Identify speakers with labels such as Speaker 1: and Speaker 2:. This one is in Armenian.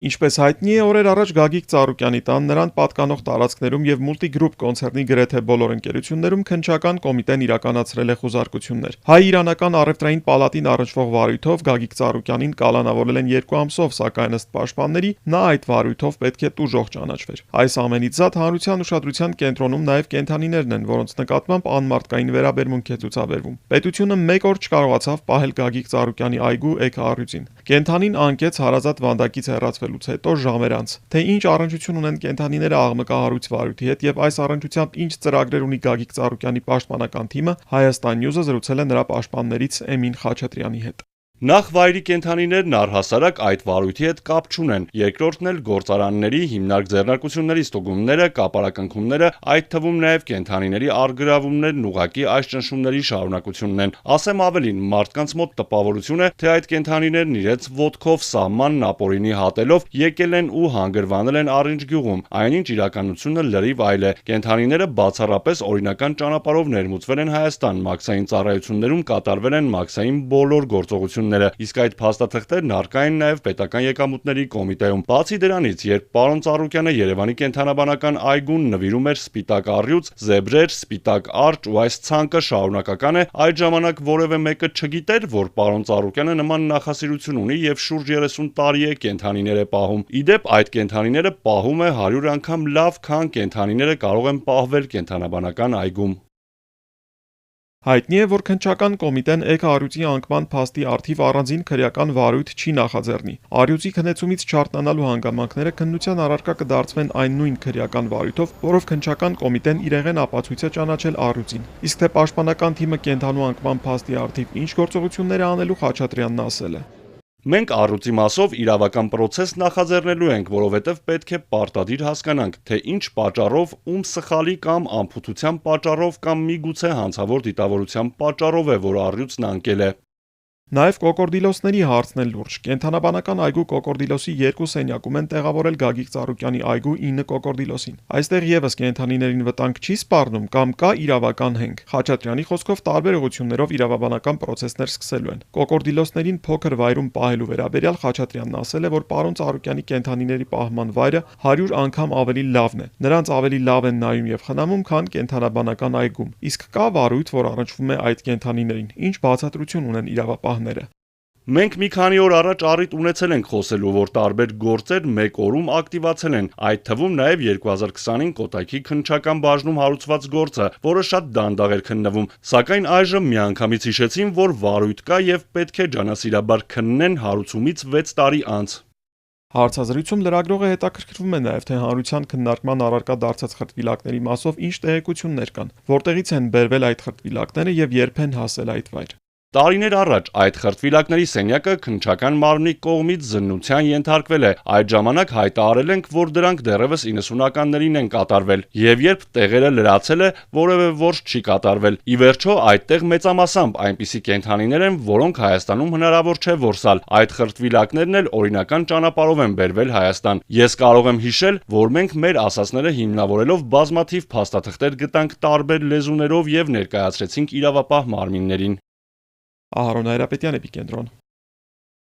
Speaker 1: Ինչպես հայտնի է, օրեր առաջ Գագիկ Ծառուկյանի տան, նրան պատկանող տարածքներում եւ Multigroup կոնցեռնի գրեթե բոլոր ընկերություններում քննչական կոմիտեն իրականացրել է խուզարկություններ։ Հայ-իրանական առևտրային պալատին առնչվող վարույթով Գագիկ Ծառուկյանին կալանավորել են 2 ամսով, սակայն ըստ պաշտպանների նա այդ վարույթով պետք է տուժող ճանաչվեր։ Այս ամենից զատ հանրության ուշադրության կենտրոնում նաեւ կենդանիներն են, որոնց նկատմամբ անմարդկային վերաբերմունք է ցուցաբերվում։ Պետությունը 1 օր չկարողացավ պահել Գագիկ Ծառուկյանի այգու էգ-առյուծին։ Կենդանին անկեց հարազատ վանդակից հեռացվելուց հետո ժամեր անց։ Թե ինչ առնչություն ունեն կենդանիները աղմկահարույց վարույթի հետ եւ այս առնչությամբ ինչ ծրագրեր ունի Գագիկ Ծառուկյանի պաշտպանական թիմը, Հայաստան Նյուզը զրուցել է նրա պաշտպաններից Էմին Խաչատրյանի հետ։
Speaker 2: Նախ վայրի կենդանիներն առհասարակ այդ վարույթի հետ կապ չունեն, երկրորդն էլ գործարանների, հիմնարկ ձեռնարկությունների ստուգումները, կապարակնքումները, այդ թվում նաև կենդանիների առգրավումներն ուղղակի այս ճնշումների շարունակությունն են։ Ասեմ ավելին, մարդկանց մոտ տպավորություն է, թե այդ կենդանիներն իրենց ոտքով սահմանն ապօրինի հատելով եկել են ու հանգրվանել են Առինջ գյուղում, այնինչ իրականությունը լրիվ այլ է։ Կենդանիները բացառապես օրինական ճանապարհով ներմուծվել են Հայաստան, մաքսային ծառայություններում կատարվել են մաքսային բոլոր գործողությունները, իսկ այդ փաստաթղթերն առկա են նաև պետական եկամուտների կոմիտեում։ Բացի դրանից, երբ պարոն Ծառուկյանը Երևանի կենդանաբանական այգուն նվիրում էր սպիտակ առյուծ, զեբրեր, սպիտակ արճ ու այս ցանկը շարունակական է, այդ ժամանակ որևէ մեկը չգիտեր, որ պարոն Ծառուկյանը նման նախասիրություն ունի եւ շուրջ 30 տարի է կենդանիներ է պահում։ Իդեպ այդ կենդանիները պահում է 100 անգամ լավ, քան կենդանիները կարող են պահվել կենդանաբանական այգում։
Speaker 1: Հայտնի է, որ քննչական կոմիտեն էգ-առյուծի անկման փաստի առթիվ առանձին քրեական վարույթ չի նախաձեռնի։ Առյուծի քննեցումից չարթնանալու հանգամանքները քննության առարկա կդարձվեն այն նույն քրեական վարույթով, որով քննչական կոմիտեն իրեղեն ապացույց է ճանաչել առյուծին։ Իսկ թե պաշտպանական թիմը կենդանու անկման փաստի առթիվ ինչ գործողություններ է անելու, Խաչատրյանն ասել է.
Speaker 2: Մենք առյուծի մասով իրավական պրոցես նախաձեռնելու ենք, որովհետև պետք է պարտադիր հասկանանք, թե ինչ պատճառով, ում սխալի կամ անփութության պատճառով կամ միգուցե հանցավոր դիտավորության պատճառով է, որ առյուծն անկել է։
Speaker 1: Նաև կոկորդիլոսների հարցն էլ լուրջ։ Կենդանաբանական այգու կոկորդիլոսի 2 սենյակում են տեղավորել Գագիկ Ծառուկյանի այգու 9 կոկորդիլոսին։ Այստեղ եւս կենդանիներին վտանգ չի սպառնում կամ կա իրավական հենք։ Խաչատրյանի խոսքով տարբեր ուղղություններով իրավաբանական պրոցեսներ սկսելու են։ Կոկորդիլոսներին փոքր վայրում պահելու վերաբերյալ Խաչատրյանն ասել է, որ պարոն Ծառուկյանի կենդանիների պահման վայրը 100 անգամ ավելի լավն է։ Նրանց ավելի լավ են նայում եւ խնամում, քան կենդանաբանական այգում։ Իսկ կա վարույթ, որ առնչվում է այդ կենդանիներին։ Ինչ բացատրություն ունեն իրավապահ
Speaker 2: Մենք մի քանի օր առաջ առիթ ունեցել ենք խոսելու, որ տարբեր գործեր 1 օրում ակտիվացել են, այդ թվում նաև 2020-ին Կոտայքի քննչական բաժնում հարուցված գործը, որը շատ դանդաղ էր քննվում, սակայն այժմ միանգամից հիշեցին, որ վարույթ կա եւ պետք է ջանասիրաբար քննեն հարուցումից 6 տարի անց։
Speaker 1: Հարցազրույցում լրագրողը հետաքրքրվում է նաև, թե հանրության քննարկման առարկա դարձած խրտվիլակների մասով ինչ տեղեկություններ կան, որտեղից են բերվել այդ խրտվիլակները եւ երբ են հասել այդ վայր։
Speaker 2: Տարիներ առաջ այդ խրտվիլակների սենյակը քննչական մարմնի կողմից զննության ենթարկվել է։ Այդ ժամանակ հայտարարել ենք, որ դրանք դեռևս 90-ականներին են կատարվել, եւ երբ տեղերը լրացել է, որևէ որոշ չի կատարվել։ Ի վերջո, այդտեղ մեծամասամբ այնպիսի կենդանիներ են, որոնք Հայաստանում հնարավոր չէ որսալ։ Այդ խրտվիլակներն էլ օրինական ճանապարհով են բերվել Հայաստան։ Ես կարող եմ հիշել, որ մենք մեր ասածները հիմնավորելով բազմաթիվ փաստաթղթեր գտանք տարբեր լեզուներով եւ ներկայացրեցինք իրավապահ մարմիններին։
Speaker 1: Ահարոն Հայրապետյան, Էպիկենտրոն։